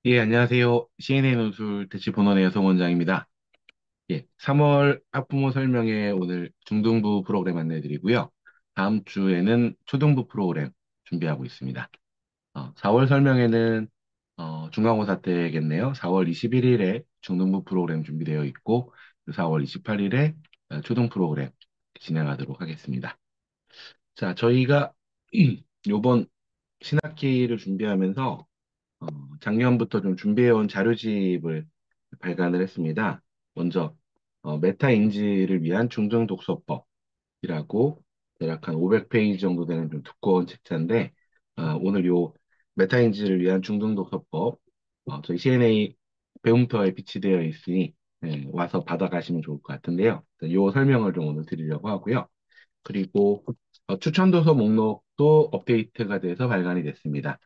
예, 안녕하세요. CNN 우술 대치본원의 여성원장입니다. 예, 3월 학부모 설명회 오늘 중등부 프로그램 안내해드리고요. 다음 주에는 초등부 프로그램 준비하고 있습니다. 4월 설명회는 중간고사 때겠네요. 4월 21일에 중등부 프로그램 준비되어 있고 4월 28일에 초등 프로그램 진행하도록 하겠습니다. 자, 저희가 요번 신학기를 준비하면서 어, 작년부터 좀 준비해온 자료집을 발간을 했습니다. 먼저 메타인지를 위한 중등 독서법이라고 대략 한 500페이지 정도 되는 좀 두꺼운 책자인데 오늘 요 메타인지를 위한 중등 독서법 저희 CNA 배움터에 비치되어 있으니 와서 받아가시면 좋을 것 같은데요. 요 설명을 좀 오늘 드리려고 하고요. 그리고 추천 도서 목록도 업데이트가 돼서 발간이 됐습니다.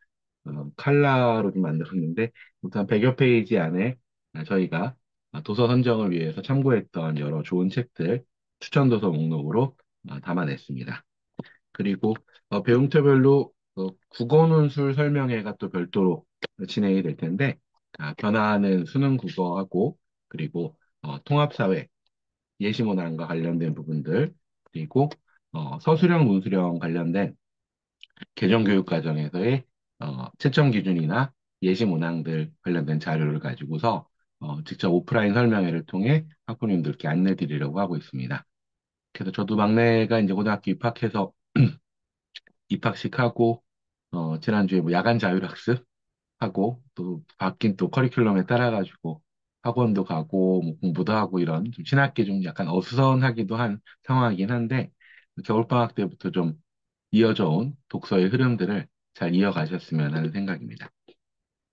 칼라로 좀 만들었는데, 우선 100여 페이지 안에 저희가 도서 선정을 위해서 참고했던 여러 좋은 책들 추천 도서 목록으로 담아냈습니다. 그리고 배움터별로 국어 논술 설명회가 또 별도로 진행이 될 텐데, 변화하는 수능 국어하고, 그리고 통합사회, 예시문항과 관련된 부분들, 그리고 서술형, 문술형 관련된 개정교육 과정에서의 채점 기준이나 예시 문항들 관련된 자료를 가지고서 직접 오프라인 설명회를 통해 학부모님들께 안내 드리려고 하고 있습니다. 그래서 저도 막내가 이제 고등학교 입학해서 입학식 하고 지난주에 뭐 야간 자율학습 하고 또 바뀐 또 커리큘럼에 따라가지고 학원도 가고 뭐 공부도 하고 이런 좀 신학기 좀 약간 어수선하기도 한 상황이긴 한데 겨울방학 때부터 좀 이어져 온 독서의 흐름들을 잘 이어가셨으면 하는 생각입니다.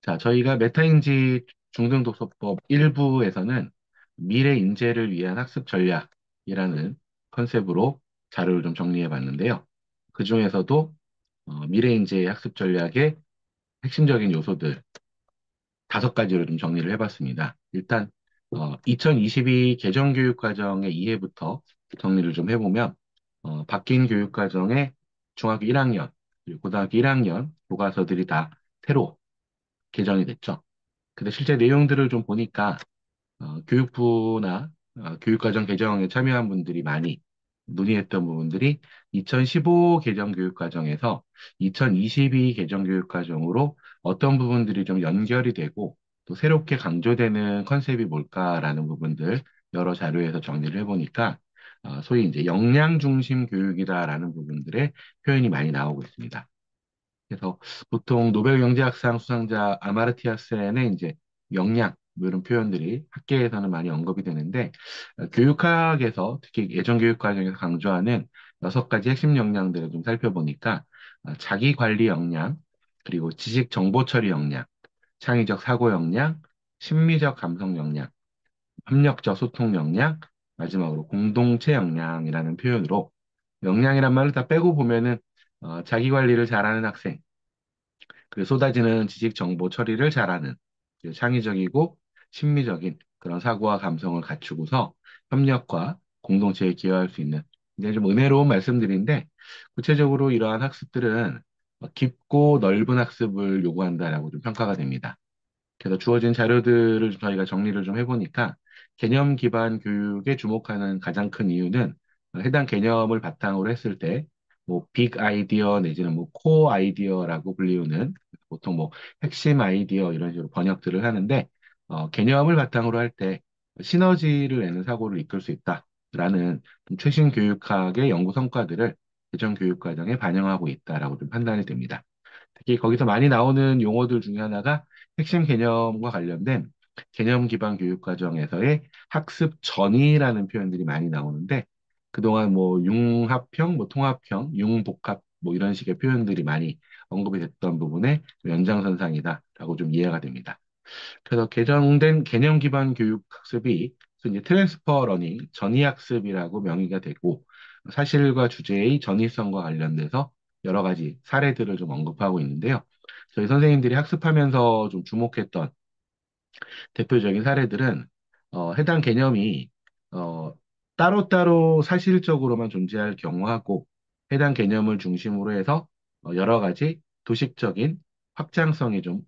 자, 저희가 메타인지 중등독서법 1부에서는 미래 인재를 위한 학습 전략이라는 컨셉으로 자료를 좀 정리해 봤는데요. 그 중에서도 미래 인재의 학습 전략의 핵심적인 요소들 5가지로 좀 정리를 해봤습니다. 일단 2022 개정교육과정의 이해부터 정리를 좀 해보면 바뀐 교육과정의 중학교 1학년 그리고 고등학교 1학년 교과서들이 다 새로 개정이 됐죠. 근데 실제 내용들을 좀 보니까 교육부나 교육과정 개정에 참여한 분들이 많이 논의했던 부분들이 2015 개정 교육과정에서 2022 개정 교육과정으로 어떤 부분들이 좀 연결이 되고 또 새롭게 강조되는 컨셉이 뭘까라는 부분들 여러 자료에서 정리를 해보니까 소위 이제 역량 중심 교육이다라는 부분들의 표현이 많이 나오고 있습니다. 그래서 보통 노벨 경제학상 수상자 아마르티아 센의 이제 역량 뭐 이런 표현들이 학계에서는 많이 언급이 되는데 교육학에서 특히 예전 교육 과정에서 강조하는 6가지 핵심 역량들을 좀 살펴보니까 자기 관리 역량, 그리고 지식 정보 처리 역량, 창의적 사고 역량, 심리적 감성 역량, 협력적 소통 역량, 마지막으로 공동체 역량이라는 표현으로 역량이란 말을 다 빼고 보면은 자기 관리를 잘하는 학생, 그 쏟아지는 지식 정보 처리를 잘하는 그 창의적이고 심미적인 그런 사고와 감성을 갖추고서 협력과 공동체에 기여할 수 있는 굉장히 좀 은혜로운 말씀들인데 구체적으로 이러한 학습들은 깊고 넓은 학습을 요구한다라고 좀 평가가 됩니다. 그래서 주어진 자료들을 저희가 정리를 좀 해보니까 개념 기반 교육에 주목하는 가장 큰 이유는 해당 개념을 바탕으로 했을 때 뭐 빅 아이디어 내지는 뭐 코어 아이디어라고 불리우는 보통 뭐 핵심 아이디어 이런 식으로 번역들을 하는데 개념을 바탕으로 할 때 시너지를 내는 사고를 이끌 수 있다라는 좀 최신 교육학의 연구 성과들을 개정 교육 과정에 반영하고 있다라고 좀 판단이 됩니다. 특히 거기서 많이 나오는 용어들 중에 하나가 핵심 개념과 관련된 개념 기반 교육 과정에서의 학습 전이라는 표현들이 많이 나오는데 그동안 뭐 융합형, 뭐 통합형, 융복합 뭐 이런 식의 표현들이 많이 언급이 됐던 부분의 연장선상이다라고 좀 이해가 됩니다. 그래서 개정된 개념 기반 교육 학습이 이제 트랜스퍼 러닝, 전이 학습이라고 명의가 되고 사실과 주제의 전이성과 관련돼서 여러 가지 사례들을 좀 언급하고 있는데요. 저희 선생님들이 학습하면서 좀 주목했던 대표적인 사례들은 해당 개념이 어, 따로따로 사실적으로만 존재할 경우하고 해당 개념을 중심으로 해서 여러 가지 도식적인 확장성이 좀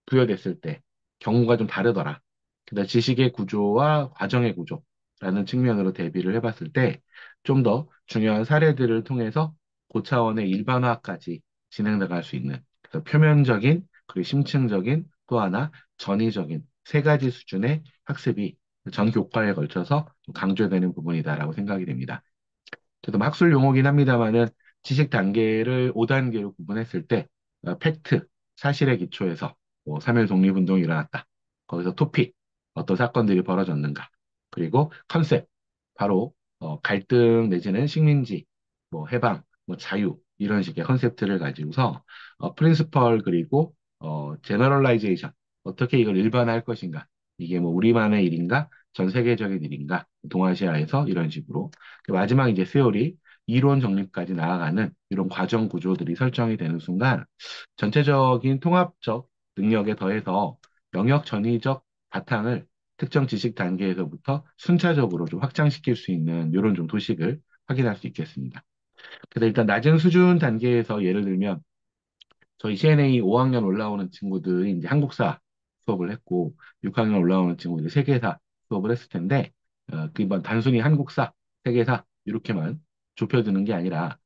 부여됐을 때 경우가 좀 다르더라. 그다음 지식의 구조와 과정의 구조라는 측면으로 대비를 해봤을 때 좀 더 중요한 사례들을 통해서 고차원의 일반화까지 진행 나갈 수 있는 그래서 표면적인 그리고 심층적인 또 하나 전위적인 세 가지 수준의 학습이 전 교과에 걸쳐서 좀 강조되는 부분이다라고 생각이 됩니다. 그래서 뭐 학술 용어긴 합니다만은 지식 단계를 5단계로 구분했을 때 팩트, 사실의 기초에서 뭐 3.1 독립운동이 일어났다. 거기서 토픽, 어떤 사건들이 벌어졌는가. 그리고 컨셉, 바로 갈등 내지는 식민지, 뭐 해방, 뭐 자유 이런 식의 컨셉트를 가지고서 프린시펄 그리고 제너럴라이제이션 어떻게 이걸 일반화할 것인가. 이게 뭐 우리만의 일인가? 전 세계적인 일인가? 동아시아에서 이런 식으로 마지막 이제 세월이 이론 정립까지 나아가는 이런 과정 구조들이 설정이 되는 순간 전체적인 통합적 능력에 더해서 영역 전위적 바탕을 특정 지식 단계에서부터 순차적으로 좀 확장시킬 수 있는 이런 좀 도식을 확인할 수 있겠습니다. 그래서 일단 낮은 수준 단계에서 예를 들면 저희 CNA 5학년 올라오는 친구들이 이제 한국사 수업을 했고 6학년 올라오는 친구들이 세계사 수업을 했을 텐데 그만 단순히 한국사, 세계사 이렇게만 좁혀두는 게 아니라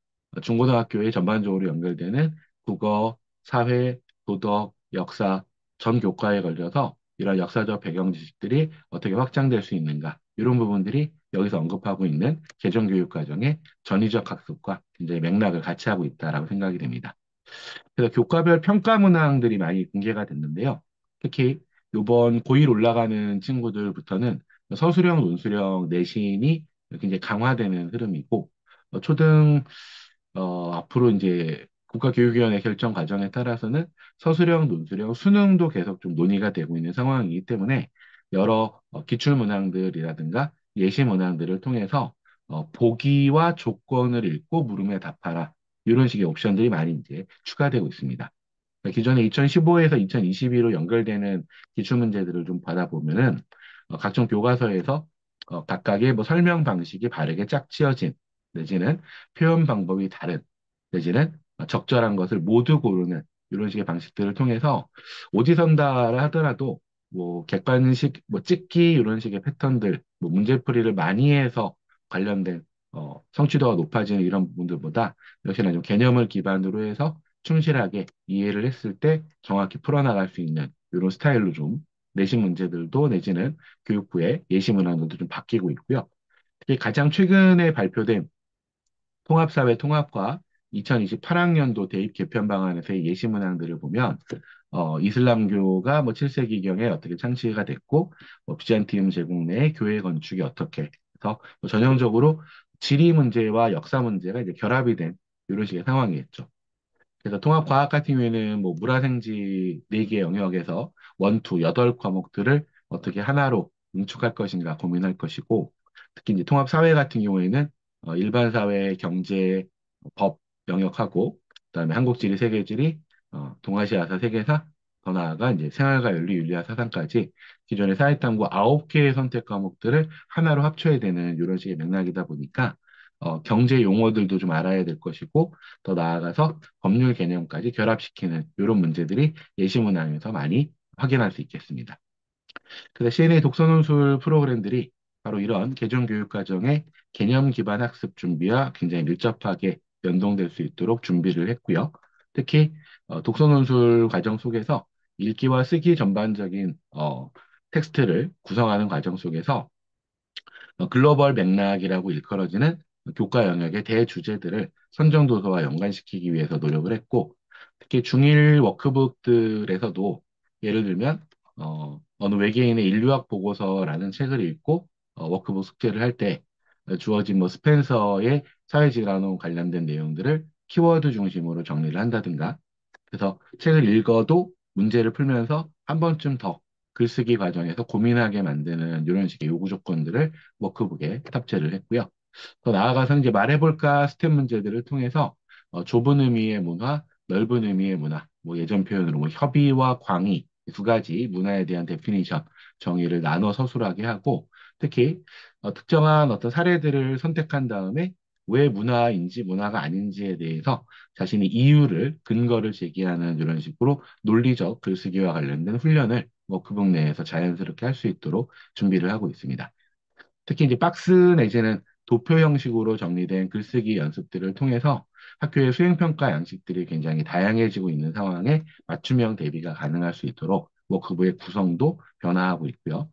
중고등학교에 전반적으로 연결되는 국어, 사회, 도덕, 역사 전 교과에 걸려서 이런 역사적 배경 지식들이 어떻게 확장될 수 있는가 이런 부분들이 여기서 언급하고 있는 개정교육 과정의 전위적 학습과 굉장히 맥락을 같이 하고 있다라고 생각이 됩니다. 그래서 교과별 평가 문항들이 많이 공개가 됐는데요. 특히 이번 고1 올라가는 친구들부터는 서술형, 논술형, 내신이 굉장히 강화되는 흐름이고, 초등, 앞으로 이제 국가교육위원회 결정 과정에 따라서는 서술형, 논술형, 수능도 계속 좀 논의가 되고 있는 상황이기 때문에 여러 기출 문항들이라든가 예시 문항들을 통해서 보기와 조건을 읽고 물음에 답하라. 이런 식의 옵션들이 많이 이제 추가되고 있습니다. 기존에 2015에서 2022로 연결되는 기출문제들을 좀 받아보면은 각종 교과서에서 각각의 뭐 설명 방식이 바르게 짝지어진 내지는 표현 방법이 다른 내지는 적절한 것을 모두 고르는 이런 식의 방식들을 통해서 오지선다를 하더라도 뭐 객관식 뭐 찍기 이런 식의 패턴들 뭐 문제풀이를 많이 해서 관련된 성취도가 높아지는 이런 부분들보다 역시나 좀 개념을 기반으로 해서 충실하게 이해를 했을 때 정확히 풀어나갈 수 있는 이런 스타일로 좀 내신 문제들도 내지는 교육부의 예시 문항들도 좀 바뀌고 있고요. 특히 가장 최근에 발표된 통합사회 통합과 2028학년도 대입 개편 방안에서의 예시 문항들을 보면 이슬람교가 뭐 7세기경에 어떻게 창시가 됐고 비잔티움 제국 내 교회 건축이 어떻게 해서 뭐 전형적으로 지리 문제와 역사 문제가 이제 결합이 된 이런 식의 상황이었죠. 그래서 통합과학 같은 경우에는 뭐 물화생지 4개 영역에서 원투 8과목들을 어떻게 하나로 응축할 것인가 고민할 것이고 특히 이제 통합사회 같은 경우에는 일반 사회, 경제, 법 영역하고 그다음에 한국지리, 세계지리, 동아시아사, 세계사 더 나아가 이제 생활과 윤리, 윤리학, 사상까지 기존의 사회탐구 9개의 선택 과목들을 하나로 합쳐야 되는 이런 식의 맥락이다 보니까 경제 용어들도 좀 알아야 될 것이고 더 나아가서 법률 개념까지 결합시키는 이런 문제들이 예시 문항에서 많이 확인할 수 있겠습니다. 그래서 CNA 독서논술 프로그램들이 바로 이런 개정교육 과정의 개념 기반 학습 준비와 굉장히 밀접하게 연동될 수 있도록 준비를 했고요. 특히 독서논술 과정 속에서 읽기와 쓰기 전반적인 텍스트를 구성하는 과정 속에서 글로벌 맥락이라고 일컬어지는 교과 영역의 대주제들을 선정도서와 연관시키기 위해서 노력을 했고, 특히 중일 워크북들에서도 예를 들면, 어느 외계인의 인류학 보고서라는 책을 읽고, 워크북 숙제를 할 때 주어진 뭐 스펜서의 사회질환과 관련된 내용들을 키워드 중심으로 정리를 한다든가, 그래서 책을 읽어도 문제를 풀면서 한 번쯤 더 글쓰기 과정에서 고민하게 만드는 이런 식의 요구 조건들을 워크북에 탑재를 했고요. 더 나아가서 이제 말해볼까 스텝 문제들을 통해서 좁은 의미의 문화, 넓은 의미의 문화, 뭐 예전 표현으로 뭐 협의와 광의 두 가지 문화에 대한 데피니션 정의를 나눠 서술하게 하고 특히 특정한 어떤 사례들을 선택한 다음에 왜 문화인지 문화가 아닌지에 대해서 자신이 이유를 근거를 제기하는 이런 식으로 논리적 글쓰기와 관련된 훈련을 워크북 내에서 자연스럽게 할 수 있도록 준비를 하고 있습니다. 특히 이제 박스 내지는 도표 형식으로 정리된 글쓰기 연습들을 통해서 학교의 수행평가 양식들이 굉장히 다양해지고 있는 상황에 맞춤형 대비가 가능할 수 있도록 워크북의 구성도 변화하고 있고요.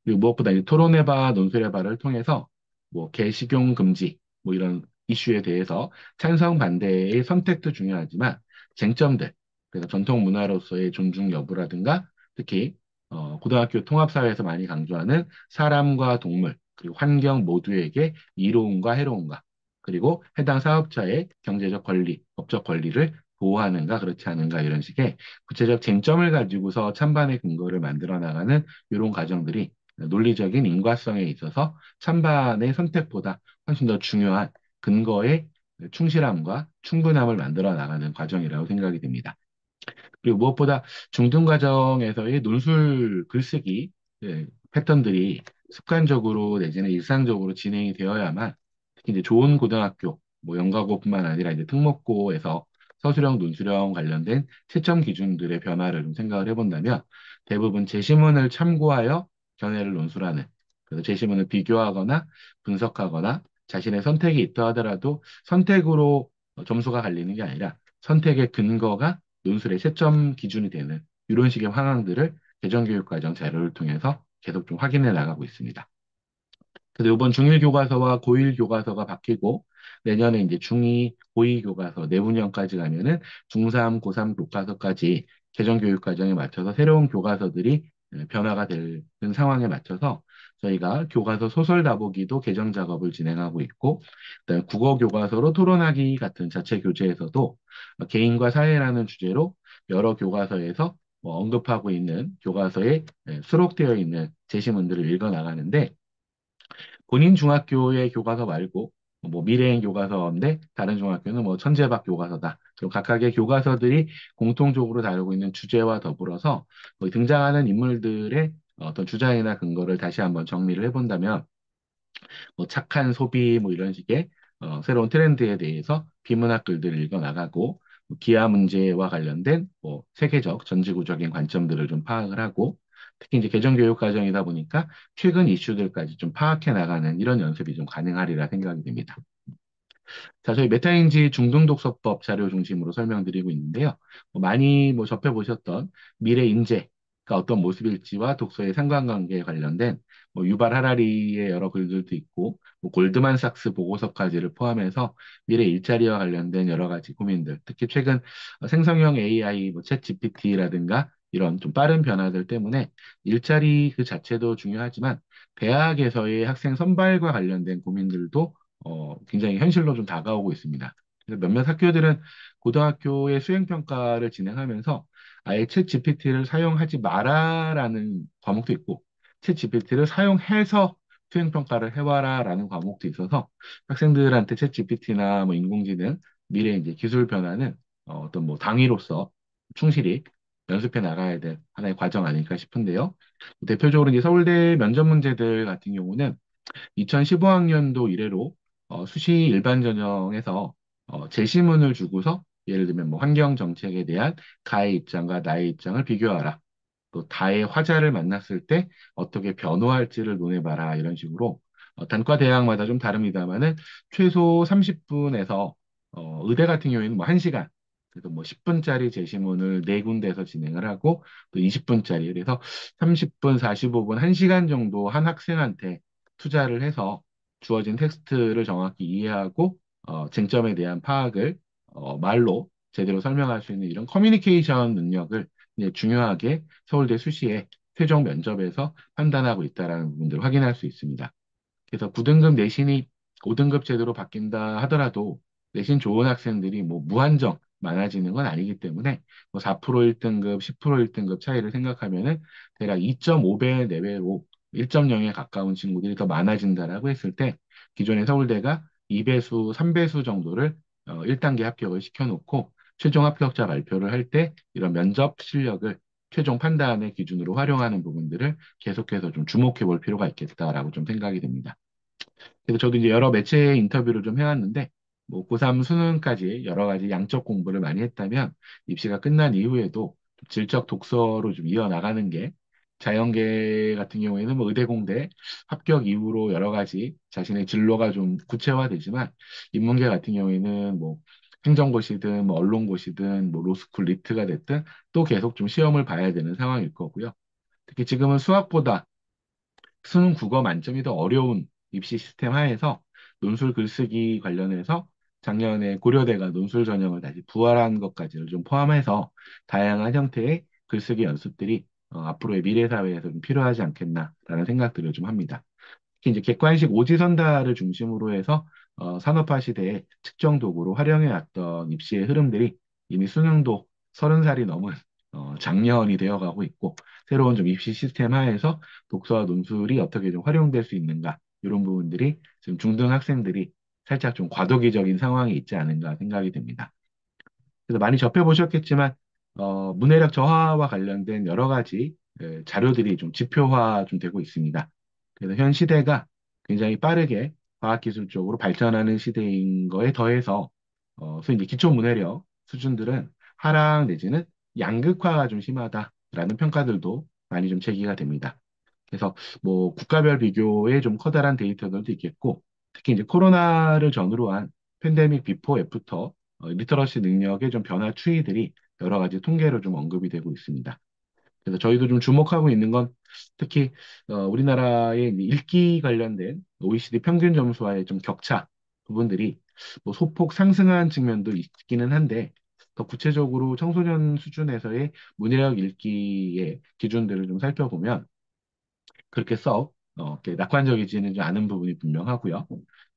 그리고 무엇보다 이 토론해봐, 논술해봐를 통해서 뭐 개식용 금지, 뭐 이런 이슈에 대해서 찬성 반대의 선택도 중요하지만 쟁점들, 그래서 전통 문화로서의 존중 여부라든가 특히 고등학교 통합사회에서 많이 강조하는 사람과 동물, 그리고 환경 모두에게 이로움과 해로움과 그리고 해당 사업자의 경제적 권리, 법적 권리를 보호하는가 그렇지 않은가 이런 식의 구체적 쟁점을 가지고서 찬반의 근거를 만들어 나가는 이런 과정들이 논리적인 인과성에 있어서 찬반의 선택보다 훨씬 더 중요한 근거의 충실함과 충분함을 만들어 나가는 과정이라고 생각이 됩니다. 그리고 무엇보다 중등 과정에서의 논술 글쓰기 패턴들이 습관적으로 내지는 일상적으로 진행이 되어야만 특히 이제 좋은 고등학교, 뭐 영과고뿐만 아니라 이제 특목고에서 서술형, 논술형 관련된 채점 기준들의 변화를 좀 생각을 해본다면 대부분 제시문을 참고하여 견해를 논술하는 그래서 제시문을 비교하거나 분석하거나 자신의 선택이 있다 하더라도 선택으로 점수가 갈리는 게 아니라 선택의 근거가 논술의 채점 기준이 되는 이런 식의 상황들을 개정교육과정 자료를 통해서 계속 좀 확인해 나가고 있습니다. 그래서 이번 중1 교과서와 고1 교과서가 바뀌고 내년에 이제 중2, 고2 교과서 내분형까지 가면은 중3, 고3 교과서까지 개정교육 과정에 맞춰서 새로운 교과서들이 변화가 되는 상황에 맞춰서 저희가 교과서 소설 다보기도 개정 작업을 진행하고 있고 그다음에 국어 교과서로 토론하기 같은 자체 교재에서도 개인과 사회라는 주제로 여러 교과서에서 언급하고 있는 교과서에 수록되어 있는 제시문들을 읽어 나가는데 본인 중학교의 교과서 말고 뭐 미래인 교과서인데 다른 중학교는 뭐 천재박 교과서다. 그리고 각각의 교과서들이 공통적으로 다루고 있는 주제와 더불어서 거기 등장하는 인물들의 어떤 주장이나 근거를 다시 한번 정리를 해본다면 뭐 착한 소비 뭐 이런 식의 새로운 트렌드에 대해서 비문학 글들을 읽어 나가고 뭐 기아 문제와 관련된 뭐 세계적 전지구적인 관점들을 좀 파악을 하고 특히 이제 개정교육 과정이다 보니까 최근 이슈들까지 좀 파악해 나가는 이런 연습이 좀 가능하리라 생각이 됩니다. 자, 저희 메타인지 중등독서법 자료 중심으로 설명드리고 있는데요. 많이 뭐 접해보셨던 미래 인재가 어떤 모습일지와 독서의 상관관계에 관련된 뭐 유발 하라리의 여러 글들도 있고, 뭐 골드만삭스 보고서까지를 포함해서 미래 일자리와 관련된 여러 가지 고민들, 특히 최근 생성형 AI, 뭐챗 GPT라든가 이런 좀 빠른 변화들 때문에 일자리 그 자체도 중요하지만 대학에서의 학생 선발과 관련된 고민들도 굉장히 현실로 좀 다가오고 있습니다. 그래서 몇몇 학교들은 고등학교의 수행평가를 진행하면서 아예 챗 GPT를 사용하지 마라라는 과목도 있고, 챗 GPT를 사용해서 수행평가를 해와라라는 과목도 있어서 학생들한테 챗 GPT나 뭐 인공지능, 미래 이제 기술 변화는 어떤 뭐 당위로서 충실히 연습해 나가야 될 하나의 과정 아닐까 싶은데요. 대표적으로 이제 서울대 면접 문제들 같은 경우는 2015학년도 이래로 수시 일반 전형에서 제시문을 주고서 예를 들면 뭐 환경 정책에 대한 가의 입장과 나의 입장을 비교하라. 또 다의 화자를 만났을 때 어떻게 변호할지를 논해봐라. 이런 식으로 단과 대학마다 좀 다릅니다만은 최소 30분에서 의대 같은 경우에는 뭐 1시간 그래서 뭐 10분짜리 제시문을 네 군데에서 진행을 하고 또 20분짜리 그래서 30분, 45분, 1시간 정도 한 학생한테 투자를 해서 주어진 텍스트를 정확히 이해하고 쟁점에 대한 파악을 말로 제대로 설명할 수 있는 이런 커뮤니케이션 능력을 이제 중요하게 서울대 수시에 최종 면접에서 판단하고 있다는 부분들을 확인할 수 있습니다. 그래서 9등급 내신이 5등급 제도로 바뀐다 하더라도 내신 좋은 학생들이 뭐 무한정 많아지는 건 아니기 때문에 뭐 4% 1등급, 10% 1등급 차이를 생각하면은 대략 2.5배 내외로 1.0에 가까운 친구들이 더 많아진다라고 했을 때 기존의 서울대가 2배수, 3배수 정도를 1단계 합격을 시켜놓고 최종 합격자 발표를 할 때 이런 면접 실력을 최종 판단의 기준으로 활용하는 부분들을 계속해서 좀 주목해 볼 필요가 있겠다라고 좀 생각이 됩니다. 그래서 저도 이제 여러 매체 인터뷰를 좀 해왔는데, 뭐 고3 수능까지 여러 가지 양적 공부를 많이 했다면 입시가 끝난 이후에도 질적 독서로 좀 이어나가는 게 자연계 같은 경우에는 뭐 의대공대 합격 이후로 여러 가지 자신의 진로가 좀 구체화되지만 인문계 같은 경우에는 뭐 행정고시든 뭐 언론고시든 뭐 로스쿨 리트가 됐든 또 계속 좀 시험을 봐야 되는 상황일 거고요. 특히 지금은 수학보다 수능 국어 만점이 더 어려운 입시 시스템 하에서 논술 글쓰기 관련해서 작년에 고려대가 논술 전형을 다시 부활한 것까지를 좀 포함해서 다양한 형태의 글쓰기 연습들이 앞으로의 미래 사회에서 좀 필요하지 않겠나라는 생각들을 좀 합니다. 특히 이제 객관식 오지선다를 중심으로 해서 산업화 시대에 측정 도구로 활용해 왔던 입시의 흐름들이 이미 수능도 30살이 넘은 장년이 되어가고 있고 새로운 좀 입시 시스템 하에서 독서와 논술이 어떻게 좀 활용될 수 있는가 이런 부분들이 지금 중등 학생들이 살짝 좀 과도기적인 상황이 있지 않은가 생각이 됩니다. 그래서 많이 접해보셨겠지만, 문해력 저하와 관련된 여러 가지 자료들이 좀 지표화 좀 되고 있습니다. 그래서 현 시대가 굉장히 빠르게 과학기술적으로 발전하는 시대인 거에 더해서, 소위 이제 기초 문해력 수준들은 하락 내지는 양극화가 좀 심하다라는 평가들도 많이 좀 제기가 됩니다. 그래서 뭐 국가별 비교에 좀 커다란 데이터들도 있겠고, 특히 이제 코로나를 전후로 한 팬데믹 비포 애프터 리터러시 능력의 좀 변화 추이들이 여러 가지 통계로 좀 언급이 되고 있습니다. 그래서 저희도 좀 주목하고 있는 건 특히 우리나라의 이제 읽기 관련된 OECD 평균 점수와의 좀 격차 부분들이 뭐 소폭 상승한 측면도 있기는 한데 더 구체적으로 청소년 수준에서의 문해력 읽기의 기준들을 좀 살펴보면 그렇게 이렇게 낙관적이지는 않은 부분이 분명하고요.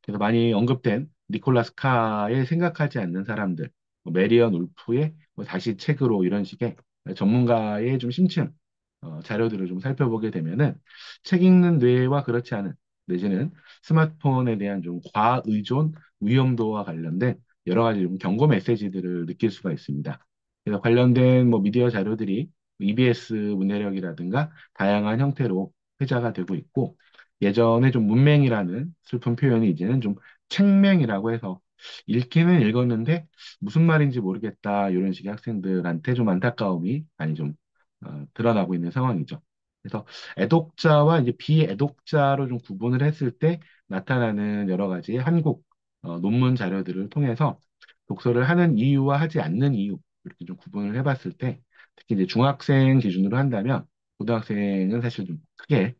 그래서 많이 언급된 니콜라스 카의 생각하지 않는 사람들, 뭐 메리언 울프의 뭐 다시 책으로 이런 식의 전문가의 좀 심층 자료들을 좀 살펴보게 되면은 책 읽는 뇌와 그렇지 않은 내지는 스마트폰에 대한 좀 과의존 위험도와 관련된 여러 가지 좀 경고 메시지들을 느낄 수가 있습니다. 그래서 관련된 뭐 미디어 자료들이 EBS 문해력이라든가 다양한 형태로 회자가 되고 있고 예전에 좀 문맹이라는 슬픈 표현이 이제는 좀 책맹이라고 해서 읽기는 읽었는데 무슨 말인지 모르겠다 이런 식의 학생들한테 좀 안타까움이 많이 좀 드러나고 있는 상황이죠. 그래서 애독자와 이제 비애독자로 좀 구분을 했을 때 나타나는 여러 가지 한국 논문 자료들을 통해서 독서를 하는 이유와 하지 않는 이유 이렇게 좀 구분을 해봤을 때 특히 이제 중학생 기준으로 한다면 고등학생은 사실 좀 크게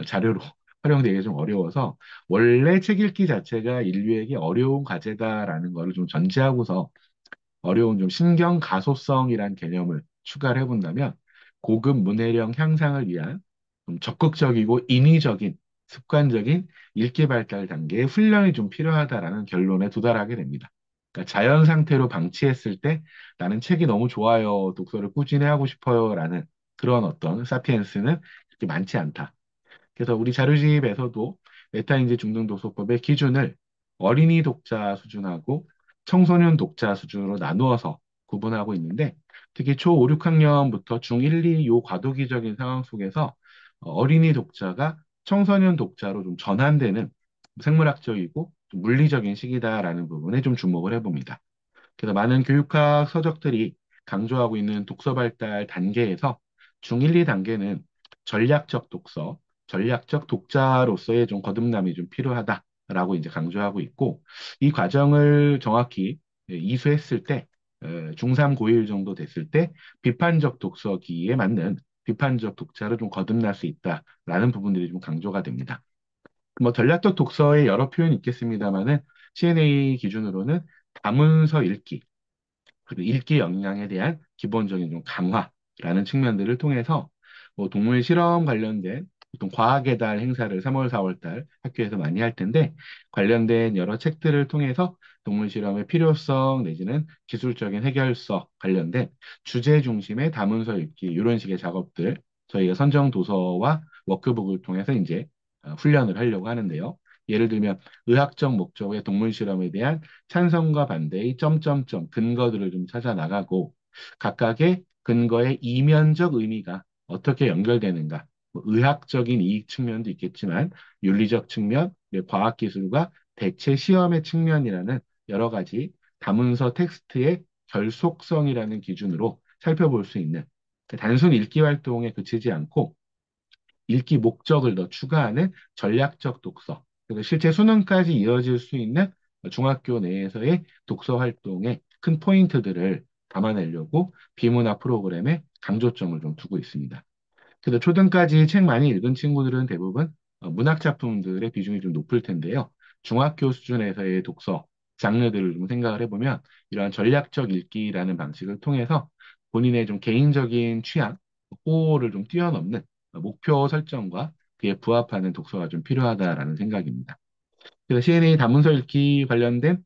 자료로 활용되기 좀 어려워서 원래 책 읽기 자체가 인류에게 어려운 과제다라는 거를 좀 전제하고서 어려운 좀 신경 가소성이란 개념을 추가를 해본다면 고급 문해력 향상을 위한 좀 적극적이고 인위적인 습관적인 읽기 발달 단계의 훈련이 좀 필요하다라는 결론에 도달하게 됩니다. 그러니까 자연 상태로 방치했을 때 나는 책이 너무 좋아요, 독서를 꾸준히 하고 싶어요라는 그런 어떤 사피엔스는 그렇게 많지 않다. 그래서 우리 자료집에서도 메타인지 중등독서법의 기준을 어린이 독자 수준하고 청소년 독자 수준으로 나누어서 구분하고 있는데 특히 초 5, 6학년부터 중 1, 2 요 과도기적인 상황 속에서 어린이 독자가 청소년 독자로 좀 전환되는 생물학적이고 좀 물리적인 시기다라는 부분에 좀 주목을 해봅니다. 그래서 많은 교육학 서적들이 강조하고 있는 독서 발달 단계에서 중1, 2단계는 전략적 독서, 전략적 독자로서의 좀 거듭남이 좀 필요하다라고 이제 강조하고 있고, 이 과정을 정확히 이수했을 때, 중3, 고1 정도 됐을 때 비판적 독서기에 맞는 비판적 독자로 좀 거듭날 수 있다라는 부분들이 좀 강조가 됩니다. 뭐 전략적 독서의 여러 표현이 있겠습니다만은 CNA 기준으로는 다문서 읽기, 그리고 읽기 역량에 대한 기본적인 좀 강화라는 측면들을 통해서 뭐 동물 실험 관련된 보통 과학의 달 행사를 3월, 4월 달 학교에서 많이 할 텐데 관련된 여러 책들을 통해서 동물 실험의 필요성 내지는 기술적인 해결서 관련된 주제 중심의 다문서 읽기 이런 식의 작업들 저희가 선정 도서와 워크북을 통해서 이제 훈련을 하려고 하는데요. 예를 들면 의학적 목적의 동물 실험에 대한 찬성과 반대의 점점점 근거들을 좀 찾아 나가고 각각의 근거의 이면적 의미가 어떻게 연결되는가 뭐 의학적인 이익 측면도 있겠지만 윤리적 측면, 과학기술과 대체 시험의 측면이라는 여러 가지 다문서 텍스트의 결속성이라는 기준으로 살펴볼 수 있는 단순 읽기 활동에 그치지 않고 읽기 목적을 더 추가하는 전략적 독서. 그래서 실제 수능까지 이어질 수 있는 중학교 내에서의 독서 활동의 큰 포인트들을 담아내려고 비문학 프로그램에 강조점을 좀 두고 있습니다. 그래서 초등까지 책 많이 읽은 친구들은 대부분 문학 작품들의 비중이 좀 높을 텐데요. 중학교 수준에서의 독서 장르들을 좀 생각을 해보면 이러한 전략적 읽기라는 방식을 통해서 본인의 좀 개인적인 취향, 호호를 좀 뛰어넘는 목표 설정과 그에 부합하는 독서가 좀 필요하다라는 생각입니다. 그래서 CNA 단문서 읽기 관련된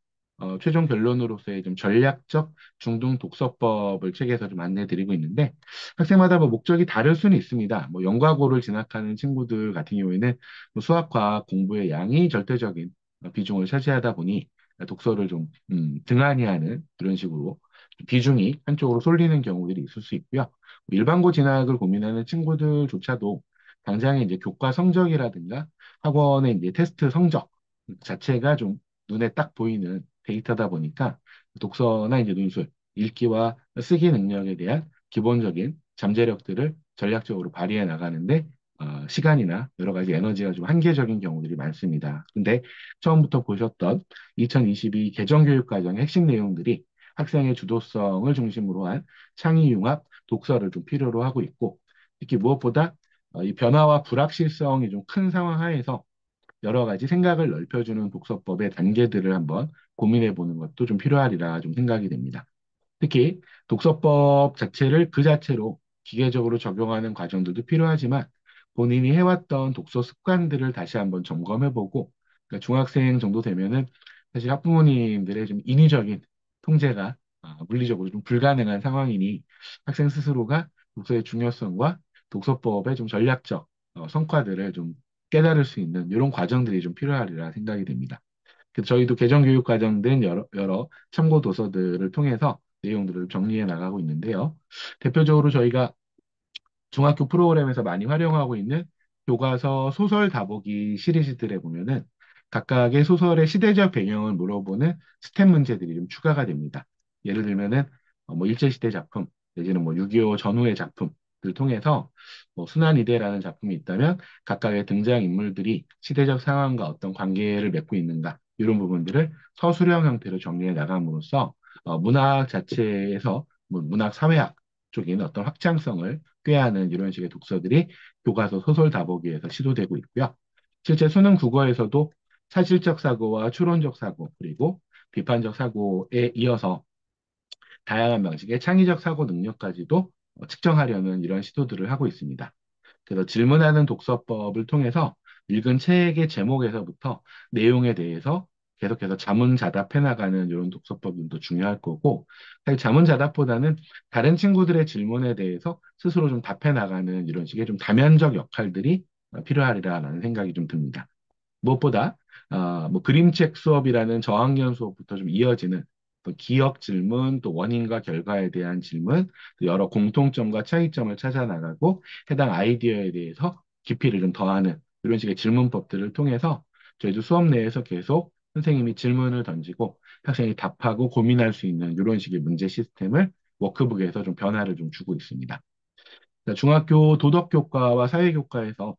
최종 결론으로서의 좀 전략적 중등 독서법을 책에서 좀 안내드리고 있는데 학생마다 뭐 목적이 다를 수는 있습니다. 뭐 연과고를 진학하는 친구들 같은 경우에는 뭐 수학, 과학 공부의 양이 절대적인 비중을 차지하다 보니 독서를 좀 등한히 하는 그런 식으로 비중이 한쪽으로 쏠리는 경우들이 있을 수 있고요. 뭐 일반고 진학을 고민하는 친구들조차도 당장의 이제 교과 성적이라든가 학원의 이제 테스트 성적 자체가 좀 눈에 딱 보이는 데이터다 보니까 독서나 이제 논술, 읽기와 쓰기 능력에 대한 기본적인 잠재력들을 전략적으로 발휘해 나가는데 시간이나 여러 가지 에너지가 좀 한계적인 경우들이 많습니다. 근데 처음부터 보셨던 2022 개정교육과정의 핵심 내용들이 학생의 주도성을 중심으로 한 창의융합 독서를 좀 필요로 하고 있고 특히 무엇보다 이 변화와 불확실성이 좀 큰 상황 하에서 여러 가지 생각을 넓혀주는 독서법의 단계들을 한번 고민해 보는 것도 좀 필요하리라 좀 생각이 됩니다. 특히 독서법 자체를 그 자체로 기계적으로 적용하는 과정들도 필요하지만 본인이 해왔던 독서 습관들을 다시 한번 점검해보고 그러니까 중학생 정도 되면은 사실 학부모님들의 좀 인위적인 통제가 물리적으로 좀 불가능한 상황이니 학생 스스로가 독서의 중요성과 독서법의 좀 전략적 성과들을 좀 깨달을 수 있는 이런 과정들이 좀 필요하리라 생각이 됩니다. 그래서 저희도 개정교육 관련된 여러 참고 도서들을 통해서 내용들을 정리해 나가고 있는데요. 대표적으로 저희가 중학교 프로그램에서 많이 활용하고 있는 교과서 소설 다보기 시리즈들에 보면은 각각의 소설의 시대적 배경을 물어보는 스텝 문제들이 좀 추가가 됩니다. 예를 들면은 뭐 일제시대 작품 내지는 뭐 6.25 전후의 작품을 통해서 뭐 순환이대라는 작품이 있다면 각각의 등장인물들이 시대적 상황과 어떤 관계를 맺고 있는가 이런 부분들을 서술형 형태로 정리해 나감으로써 문학 자체에서 뭐 문학 사회학 쪽인 어떤 확장성을 꾀하는 이런 식의 독서들이 교과서 소설 다보기에서 시도되고 있고요. 실제 수능 국어에서도 사실적 사고와 추론적 사고, 그리고 비판적 사고에 이어서 다양한 방식의 창의적 사고 능력까지도 측정하려는 이런 시도들을 하고 있습니다. 그래서 질문하는 독서법을 통해서 읽은 책의 제목에서부터 내용에 대해서 계속해서 자문자답해 나가는 이런 독서법도 중요할 거고, 사실 자문자답보다는 다른 친구들의 질문에 대해서 스스로 좀 답해 나가는 이런 식의 좀 다면적 역할들이 필요하리라는 생각이 좀 듭니다. 무엇보다 뭐 그림책 수업이라는 저학년 수업부터 좀 이어지는 또 기억 질문, 또 원인과 결과에 대한 질문, 또 여러 공통점과 차이점을 찾아 나가고 해당 아이디어에 대해서 깊이를 좀 더하는 이런 식의 질문법들을 통해서 저희도 수업 내에서 계속 선생님이 질문을 던지고 학생이 답하고 고민할 수 있는 이런 식의 문제 시스템을 워크북에서 좀 변화를 좀 주고 있습니다. 그러니까 중학교 도덕교과와 사회교과에서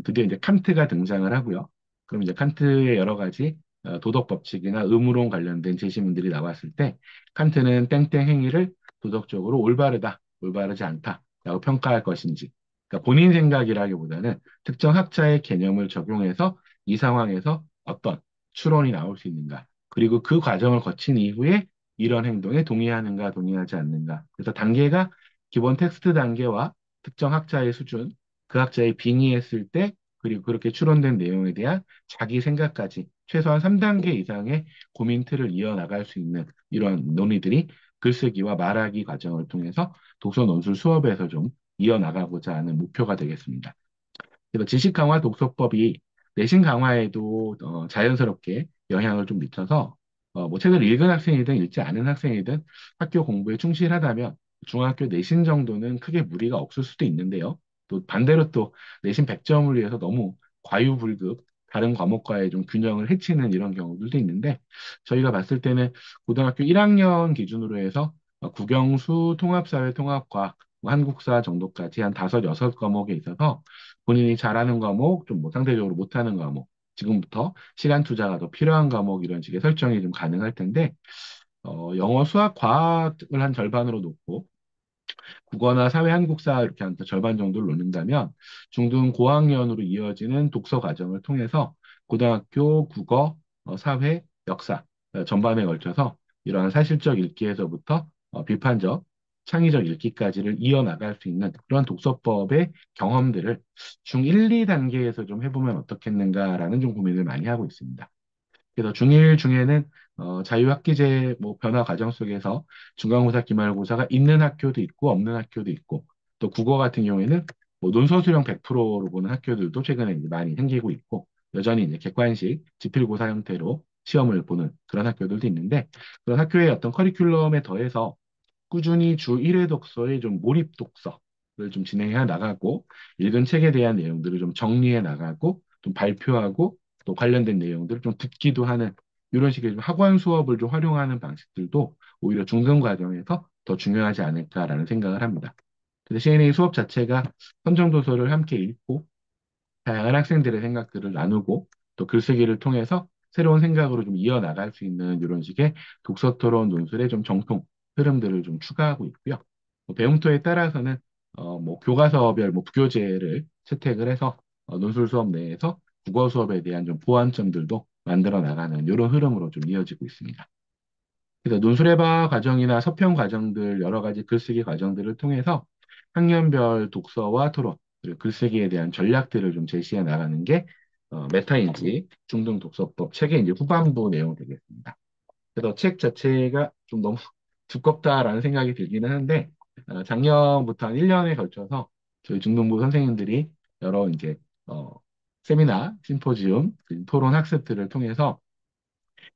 드디어 이제 칸트가 등장을 하고요. 그럼 이제 칸트의 여러 가지 도덕 법칙이나 의무론 관련된 제시문들이 나왔을 때 칸트는 땡땡 행위를 도덕적으로 올바르다, 올바르지 않다라고 평가할 것인지, 그러니까 본인 생각이라기보다는 특정 학자의 개념을 적용해서 이 상황에서 어떤 추론이 나올 수 있는가, 그리고 그 과정을 거친 이후에 이런 행동에 동의하는가, 동의하지 않는가. 그래서 단계가 기본 텍스트 단계와 특정 학자의 수준, 그 학자의 빙의했을 때, 그리고 그렇게 추론된 내용에 대한 자기 생각까지 최소한 3단계 이상의 고민 틀을 이어나갈 수 있는 이런 논의들이 글쓰기와 말하기 과정을 통해서 독서 논술 수업에서 좀 이어나가고자 하는 목표가 되겠습니다. 그래서 지식 강화 독서법이 내신 강화에도 자연스럽게 영향을 좀 미쳐서 뭐 책을 읽은 학생이든 읽지 않은 학생이든 학교 공부에 충실하다면 중학교 내신 정도는 크게 무리가 없을 수도 있는데요. 또 반대로 또 내신 100점을 위해서 너무 과유불급 다른 과목과의 좀 균형을 해치는 이런 경우들도 있는데 저희가 봤을 때는 고등학교 1학년 기준으로 해서 국영수, 통합사회, 통합과학 뭐 한국사 정도까지 한 다섯, 여섯 과목에 있어서 본인이 잘하는 과목, 좀 뭐 상대적으로 못하는 과목, 지금부터 시간 투자가 더 필요한 과목 이런 식의 설정이 좀 가능할 텐데, 영어, 수학, 과학을 한 절반으로 놓고 국어나 사회 한국사 이렇게 한 절반 정도를 놓는다면 중등 고학년으로 이어지는 독서 과정을 통해서 고등학교 국어, 사회, 역사 전반에 걸쳐서 이러한 사실적 읽기에서부터 비판적, 창의적 읽기까지를 이어나갈 수 있는 그런 독서법의 경험들을 중1, 2단계에서 좀 해보면 어떻겠는가라는 좀 고민을 많이 하고 있습니다. 그래서 중1 중에는 자유학기제 뭐 변화 과정 속에서 중간고사, 기말고사가 있는 학교도 있고 없는 학교도 있고 또 국어 같은 경우에는 뭐 논술 수령 100%로 보는 학교들도 최근에 이제 많이 생기고 있고 여전히 이제 객관식 지필고사 형태로 시험을 보는 그런 학교들도 있는데 그런 학교의 어떤 커리큘럼에 더해서 꾸준히 주 1회 독서의 좀 몰입 독서를 좀 진행해 나가고 읽은 책에 대한 내용들을 좀 정리해 나가고 좀 발표하고 또 관련된 내용들을 좀 듣기도 하는 이런 식의 좀 학원 수업을 좀 활용하는 방식들도 오히려 중등 과정에서 더 중요하지 않을까라는 생각을 합니다. 그래서 CNA 수업 자체가 선정 도서를 함께 읽고 다양한 학생들의 생각들을 나누고 또 글쓰기를 통해서 새로운 생각으로 좀 이어나갈 수 있는 이런 식의 독서 토론 논술의 좀 정통 흐름들을 좀 추가하고 있고요. 뭐 배움토에 따라서는 뭐 교과서별 뭐 부교재를 채택을 해서 논술 수업 내에서 국어 수업에 대한 좀 보완점들도 만들어 나가는 이런 흐름으로 좀 이어지고 있습니다. 그래서 논술해봐 과정이나 서평 과정들 여러 가지 글쓰기 과정들을 통해서 학년별 독서와 토론 그리고 글쓰기에 대한 전략들을 좀 제시해 나가는 게 메타인지 중등 독서법 책의 이제 후반부 내용 되겠습니다. 그래서 책 자체가 좀 너무 두껍다라는 생각이 들기는 한데 작년부터 한 1년에 걸쳐서 저희 중등부 선생님들이 여러 이제 세미나, 심포지움, 토론 학습들을 통해서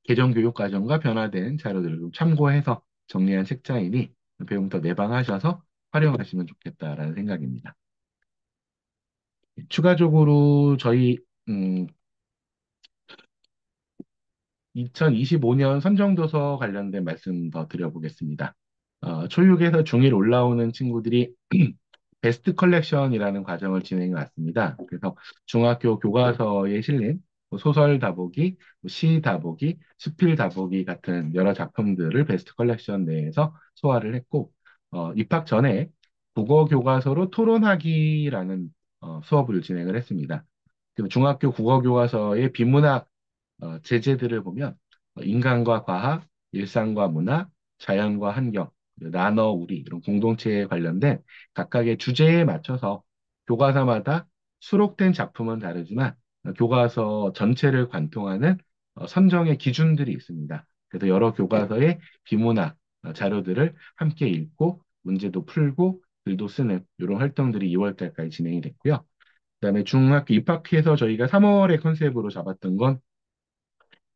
개정교육 과정과 변화된 자료들을 좀 참고해서 정리한 책자이니 배움부터 내방하셔서 활용하시면 좋겠다라는 생각입니다. 추가적으로 저희 음, 2025년 선정도서 관련된 말씀 더 드려보겠습니다. 초육에서 중1 올라오는 친구들이 베스트 컬렉션이라는 과정을 진행해 왔습니다. 그래서 중학교 교과서에 실린 뭐 소설 다보기, 시 다보기, 수필 다보기 같은 여러 작품들을 베스트 컬렉션 내에서 소화를 했고, 입학 전에 국어 교과서로 토론하기라는 수업을 진행을 했습니다. 그리고 중학교 국어 교과서의 비문학 제재들을 보면 인간과 과학, 일상과 문화, 자연과 환경, 그리고 나너 우리 이런 공동체에 관련된 각각의 주제에 맞춰서 교과서마다 수록된 작품은 다르지만 교과서 전체를 관통하는 선정의 기준들이 있습니다. 그래서 여러 교과서의 비문학 자료들을 함께 읽고 문제도 풀고 글도 쓰는 이런 활동들이 2월 달까지 진행이 됐고요. 그다음에 중학교 입학해서 저희가 3월에 컨셉으로 잡았던 건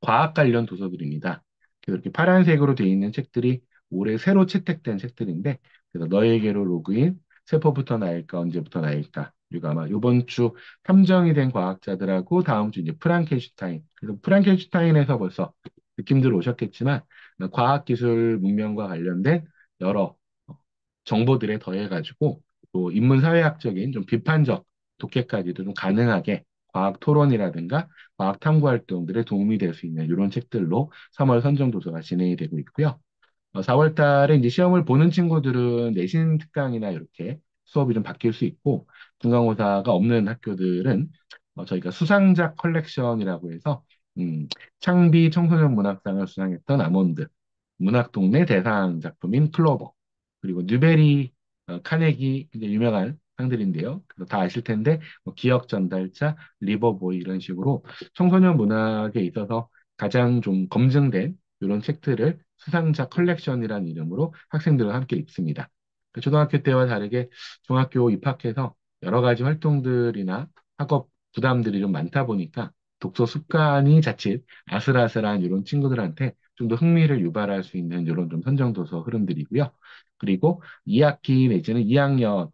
과학 관련 도서들입니다. 그래서 이렇게 파란색으로 되어 있는 책들이 올해 새로 채택된 책들인데, 그래서 너에게로 로그인, 세포부터 나일까, 언제부터 나일까. 그리고 아마 이번 주 탐정이 된 과학자들하고 다음 주 이제 프랑켄슈타인. 그래서 프랑켄슈타인에서 벌써 느낌들 오셨겠지만, 과학기술 문명과 관련된 여러 정보들에 더해가지고 또 인문사회학적인 좀 비판적 독해까지도 좀 가능하게 과학 토론이라든가 과학 탐구 활동들에 도움이 될 수 있는 이런 책들로 3월 선정 도서가 진행이 되고 있고요. 4월 달에 이제 시험을 보는 친구들은 내신 특강이나 이렇게 수업이 좀 바뀔 수 있고 중간고사가 없는 학교들은 저희가 수상작 컬렉션이라고 해서 창비 청소년 문학상을 수상했던 아몬드, 문학동네 대상 작품인 클로버, 그리고 뉴베리, 카네기 굉장히 유명한 상들인데요. 그래서 다 아실 텐데 뭐 기억 전달자, 리버보이 이런 식으로 청소년 문학에 있어서 가장 좀 검증된 이런 책들을 수상작 컬렉션이라는 이름으로 학생들과 함께 읽습니다. 그 초등학교 때와 다르게 중학교 입학해서 여러 가지 활동들이나 학업 부담들이 좀 많다 보니까 독서 습관이 자칫 아슬아슬한 이런 친구들한테 좀 더 흥미를 유발할 수 있는 이런 좀 선정도서 흐름들이고요. 그리고 2학기 내지는 2학년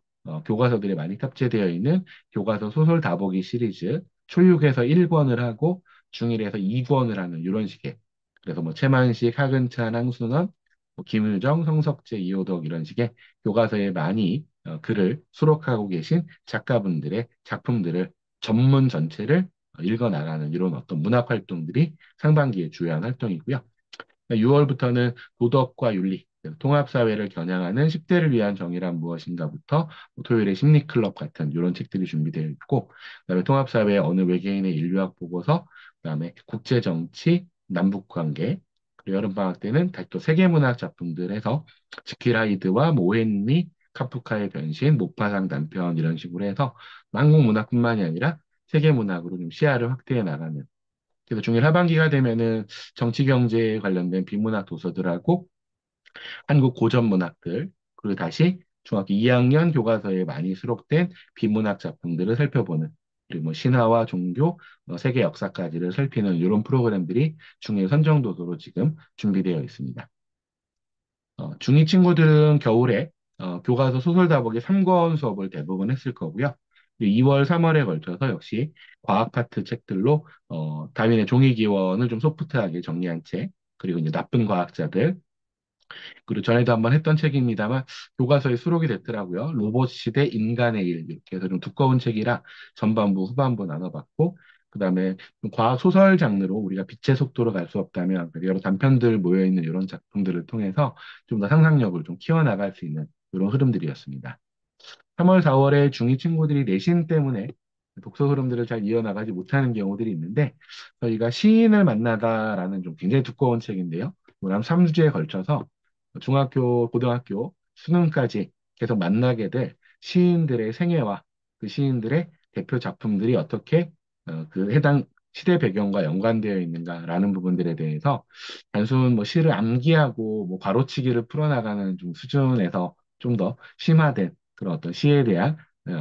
교과서들에 많이 탑재되어 있는 교과서 소설 다보기 시리즈 초6에서 1권을 하고 중1에서 2권을 하는 이런 식의 그래서 뭐 최만식, 하근찬, 항순원, 뭐 김유정, 성석재, 이호덕 이런 식의 교과서에 많이 글을 수록하고 계신 작가분들의 작품들을 전문 전체를 읽어 나가는 이런 어떤 문학 활동들이 상반기에 주요한 활동이고요. 6월부터는 도덕과 윤리, 통합사회를 겨냥하는 10대를 위한 정의란 무엇인가부터 토요일에 심리클럽 같은 이런 책들이 준비되어 있고, 그다음에 통합사회 어느 외계인의 인류학 보고서, 그다음에 국제정치, 남북관계, 그리고 여름방학 때는 다시 또 세계문학 작품들 해서 지킬 하이드와 뭐 오헨리, 카프카의 변신, 목파상 단편 이런 식으로 해서 한국 문학뿐만이 아니라 세계문학으로 좀 시야를 확대해 나가는 그래서 중일 하반기가 되면은 정치 경제에 관련된 비문학 도서들하고 한국 고전 문학들 그리고 다시 중학교 2학년 교과서에 많이 수록된 비문학 작품들을 살펴보는 그리고 뭐 신화와 종교, 세계 역사까지를 살피는 이런 프로그램들이 중일 선정 도서로 지금 준비되어 있습니다. 중2 친구들은 겨울에 교과서 소설 다보기 3권 수업을 대부분 했을 거고요. 2월, 3월에 걸쳐서 역시 과학 파트 책들로 다윈의 종이기원을 좀 소프트하게 정리한 책, 그리고 이제 나쁜 과학자들, 그리고 전에도 한번 했던 책입니다만 교과서에 수록이 됐더라고요. 로봇 시대 인간의 일 이렇게 해서 좀 두꺼운 책이라 전반부, 후반부 나눠봤고 그다음에 과학 소설 장르로 우리가 빛의 속도로 갈 수 없다면 여러 단편들 모여 있는 이런 작품들을 통해서 좀 더 상상력을 좀 키워나갈 수 있는 이런 흐름들이었습니다. 3월, 4월에 중2 친구들이 내신 때문에 독서 흐름들을 잘 이어나가지 못하는 경우들이 있는데 저희가 시인을 만나다라는 좀 굉장히 두꺼운 책인데요. 한 3주에 걸쳐서 중학교, 고등학교, 수능까지 계속 만나게 될 시인들의 생애와 그 시인들의 대표 작품들이 어떻게 그 해당 시대 배경과 연관되어 있는가라는 부분들에 대해서 단순 뭐 시를 암기하고 뭐 바로치기를 풀어나가는 좀 수준에서 좀 더 심화된 그런 어떤 시에 대한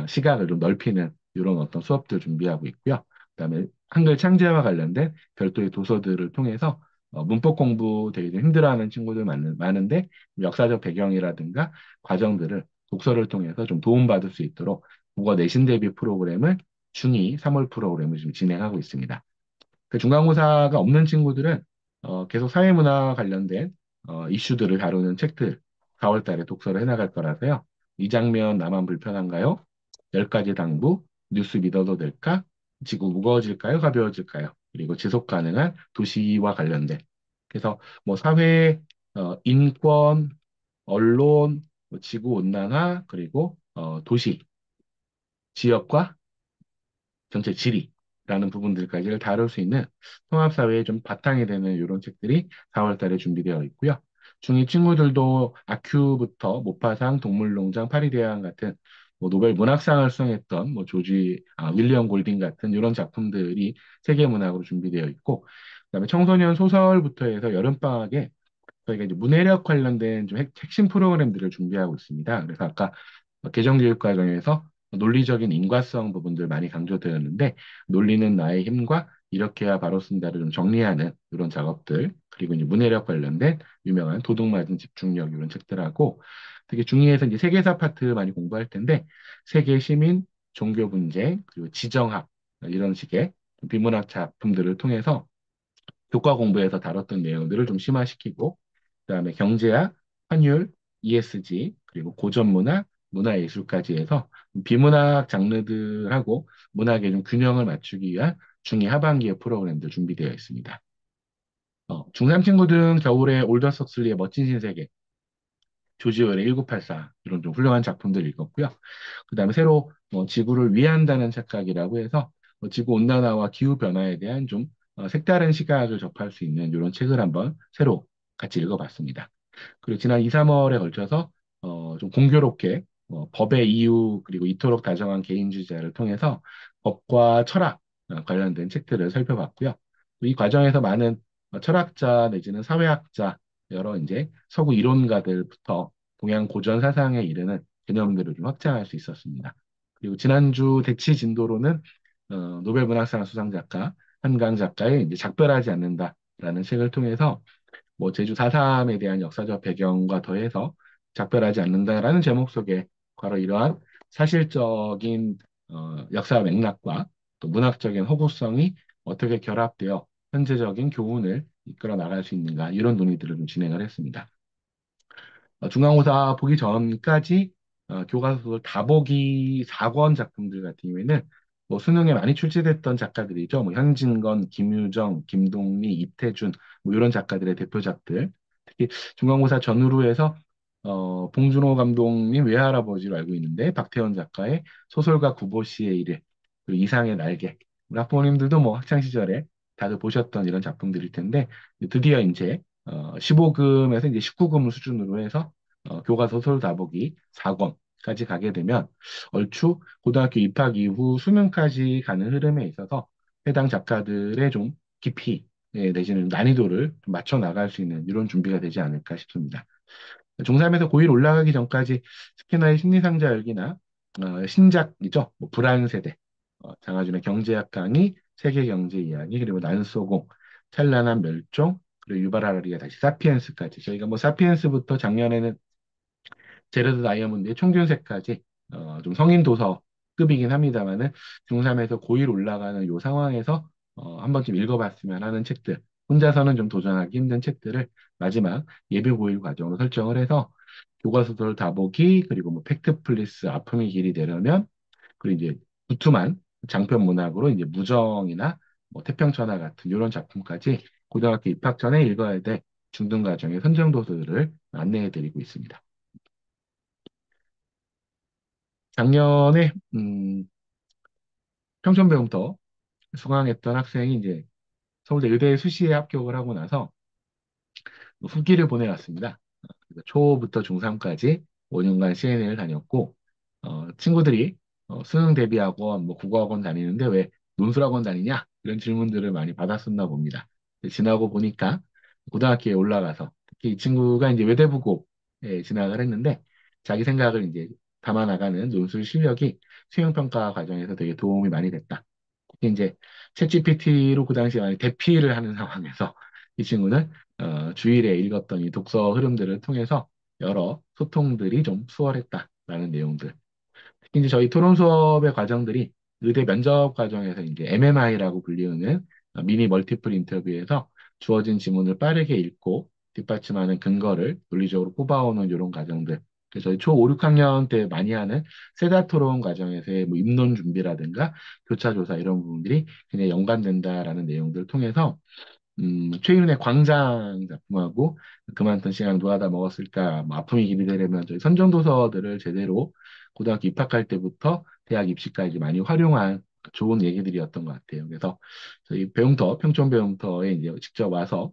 시각을 좀 넓히는 이런 어떤 수업들 준비하고 있고요. 그다음에 한글 창제와 관련된 별도의 도서들을 통해서 문법 공부 되게 좀 힘들어하는 친구들 많은데 역사적 배경이라든가 과정들을 독서를 통해서 좀 도움받을 수 있도록 국어 내신 대비 프로그램을 중2 3월 프로그램을 지금 진행하고 있습니다. 그 중간고사가 없는 친구들은 계속 사회문화 관련된 이슈들을 다루는 책들 4월 달에 독서를 해나갈 거라서요. 이 장면 나만 불편한가요? 10가지 당부, 뉴스 믿어도 될까? 지구 무거워질까요? 가벼워질까요? 그리고 지속 가능한 도시와 관련된 그래서 뭐 사회, 인권, 언론, 뭐 지구 온난화, 그리고 도시, 지역과 전체 지리라는 부분들까지를 다룰 수 있는 통합사회의 좀 바탕이 되는 이런 책들이 4월 달에 준비되어 있고요. 중2 친구들도 아큐부터 모파상, 동물농장, 파리대왕 같은 뭐 노벨 문학상을 수상했던 뭐 윌리엄 골딩 같은 이런 작품들이 세계문학으로 준비되어 있고, 그다음에 청소년 소설부터 해서 여름방학에 저희가 이제 문해력 관련된 좀 핵심 프로그램들을 준비하고 있습니다. 그래서 아까 개정교육 과정에서 논리적인 인과성 부분들 많이 강조되었는데 논리는 나의 힘과 이렇게 해야 바로 쓴다를 좀 정리하는 이런 작업들 그리고 이제 문해력 관련된 유명한 도둑맞은 집중력 이런 책들하고 되게 중의에서 이제 세계사 파트 많이 공부할 텐데 세계 시민 종교 분쟁 그리고 지정학 이런 식의 비문학 작품들을 통해서 교과 공부에서 다뤘던 내용들을 좀 심화시키고, 그다음에 경제학, 환율, ESG, 그리고 고전문학, 문화예술까지 해서 비문학 장르들하고 문학의 좀 균형을 맞추기 위한 중위 하반기의 프로그램들 준비되어 있습니다. 중3 친구들은 겨울에 올더 석슬리의 멋진 신세계, 조지 오웰의 1984 이런 좀 훌륭한 작품들 읽었고요. 그다음에 새로 지구를 위한다는 착각이라고 해서 지구 온난화와 기후 변화에 대한 좀 색다른 시각을 접할 수 있는 이런 책을 한번 새로 같이 읽어봤습니다. 그리고 지난 2, 3월에 걸쳐서 좀 공교롭게 법의 이유 그리고 이토록 다정한 개인주의자를 통해서 법과 철학 관련된 책들을 살펴봤고요. 이 과정에서 많은 철학자 내지는 사회학자 여러 이제 서구 이론가들부터 동양 고전 사상에 이르는 개념들을 좀 확장할 수 있었습니다. 그리고 지난주 대치 진도로는 노벨 문학상 수상 작가 한강 작가의 이제 작별하지 않는다라는 책을 통해서 뭐 제주 4.3에 대한 역사적 배경과 더해서 작별하지 않는다라는 제목 속에 바로 이러한 사실적인 역사 맥락과 또 문학적인 허구성이 어떻게 결합되어 현재적인 교훈을 이끌어 나갈 수 있는가 이런 논의들을 좀 진행을 했습니다. 중간고사 보기 전까지 교과서 다보기 4권 작품들 같은 경우에는 뭐 수능에 많이 출제됐던 작가들이죠. 뭐 현진건, 김유정, 김동리, 이태준 뭐 이런 작가들의 대표작들. 특히 중간고사 전후로 해서 봉준호 감독님 외할아버지로 알고 있는데 박태원 작가의 소설가 구보 씨의 일일 그리고 이상의 날개. 우리 학부모님들도 뭐 학창 시절에 다들 보셨던 이런 작품들일 텐데 드디어 이제 15금에서 이제 19금 수준으로 해서 교과서 소설 다보기 4권까지 가게 되면 얼추 고등학교 입학 이후 수능까지 가는 흐름에 있어서 해당 작가들의 좀 깊이 내지는 난이도를 좀 맞춰 나갈 수 있는 이런 준비가 되지 않을까 싶습니다. 중3에서 고1 올라가기 전까지 스키너의 심리상자 열기나 신작이죠. 뭐 불안세대, 장하준의 경제학 강의, 세계경제 이야기, 그리고 난소공, 찬란한 멸종, 그리고 유발하라리가 다시 사피엔스까지 저희가 뭐 사피엔스부터 작년에는 제레드 다이아몬드의 총균세까지 좀 성인 도서급이긴 합니다만은 중3에서 고1 올라가는 요 상황에서 한 번쯤 읽어봤으면 하는 책들, 혼자서는 좀 도전하기 힘든 책들을 마지막 예비 고1 과정으로 설정을 해서 교과서들 다보기 그리고 뭐 팩트 플리스 아픔의 길이 되려면 그리고 이제 두툼한 장편 문학으로 이제 무정이나 뭐 태평천하 같은 이런 작품까지 고등학교 입학 전에 읽어야 될 중등 과정의 선정 도서들을 안내해 드리고 있습니다. 작년에 평촌배움터 수강했던 학생이 이제 서울대 의대 수시에 합격을 하고 나서 후기를 보내왔습니다. 그래서 초부터 중3까지 5년간 CNA를 다녔고 친구들이 수능 대비학원, 뭐 국어학원 다니는데 왜 논술학원 다니냐? 이런 질문들을 많이 받았었나 봅니다. 지나고 보니까 고등학교에 올라가서 특히 이 친구가 이제 외대부고에 진학을 했는데 자기 생각을 이제 담아나가는 논술 실력이 수행평가 과정에서 되게 도움이 많이 됐다. 특히 이제 챗GPT로 그 당시에 많이 대피를 하는 상황에서 이 친구는 주일에 읽었던 이 독서 흐름들을 통해서 여러 소통들이 좀 수월했다라는 내용들. 특히 이제 저희 토론 수업의 과정들이 의대 면접 과정에서 이제 MMI라고 불리우는 미니 멀티플 인터뷰에서 주어진 지문을 빠르게 읽고 뒷받침하는 근거를 논리적으로 뽑아오는 이런 과정들. 그래서 저희 초 5, 6학년 때 많이 하는 세다 토론 과정에서의 뭐 입론 준비라든가 교차 조사 이런 부분들이 굉장히 연관된다라는 내용들을 통해서 최근에 광장 작품하고 그만둔 시간 누가 다 먹었을까, 뭐 아픔이 기리되려면 저희 선정도서들을 제대로 고등학교 입학할 때부터 대학 입시까지 많이 활용한 좋은 얘기들이었던 것 같아요. 그래서 저희 배움터, 평촌 배움터에 이제 직접 와서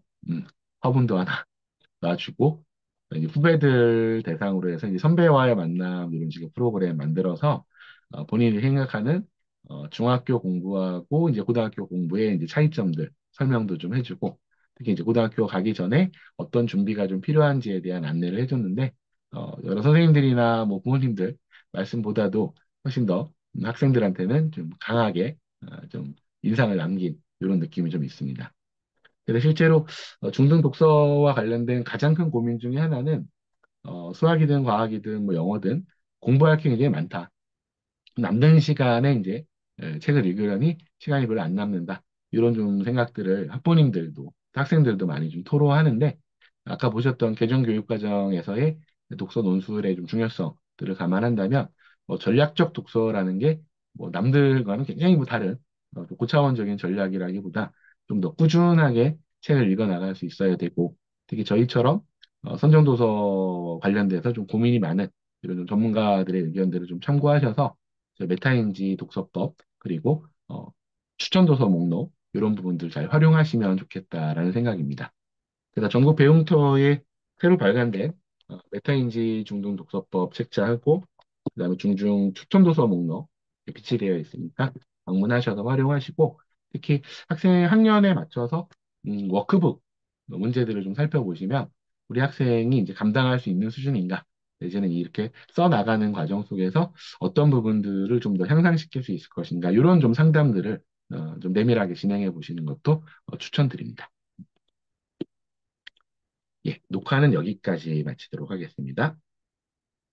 화분도 하나 놔주고 이제 후배들 대상으로 해서 이제 선배와의 만남 이런 식의 프로그램 만들어서 본인이 생각하는 중학교 공부하고 이제 고등학교 공부의 이제 차이점들 설명도 좀 해주고 특히 이제 고등학교 가기 전에 어떤 준비가 좀 필요한지에 대한 안내를 해줬는데 여러 선생님들이나 뭐 부모님들 말씀보다도 훨씬 더 학생들한테는 좀 강하게 좀 인상을 남긴 이런 느낌이 좀 있습니다. 그래서 실제로 중등 독서와 관련된 가장 큰 고민 중에 하나는 수학이든 과학이든 뭐 영어든 공부할 게 굉장히 많다. 남는 시간에 이제 책을 읽으려니 시간이 별로 안 남는다. 이런 좀 생각들을 학부모님들도 학생들도 많이 좀 토로하는데 아까 보셨던 개정교육과정에서의 독서 논술의 좀 중요성들을 감안한다면 전략적 독서라는 게 뭐 남들과는 굉장히 뭐 다른 좀 고차원적인 전략이라기보다 좀 더 꾸준하게 책을 읽어 나갈 수 있어야 되고 특히 저희처럼 선정도서 관련돼서 좀 고민이 많은 이런 좀 전문가들의 의견들을 좀 참고하셔서 저 메타인지 독서법 그리고 추천도서 목록 이런 부분들 잘 활용하시면 좋겠다라는 생각입니다. 그래서 전국 배움터에 새로 발간된 메타인지 중등 독서법 책자하고 그다음에 중증 추천도서 목록 이렇게 비치되어 있으니까 방문하셔서 활용하시고 특히 학생 학년에 맞춰서 워크북 문제들을 좀 살펴보시면 우리 학생이 이제 감당할 수 있는 수준인가 내지는 이렇게 써 나가는 과정 속에서 어떤 부분들을 좀 더 향상시킬 수 있을 것인가 이런 좀 상담들을 좀 내밀하게 진행해 보시는 것도 추천드립니다. 예, 녹화는 여기까지 마치도록 하겠습니다.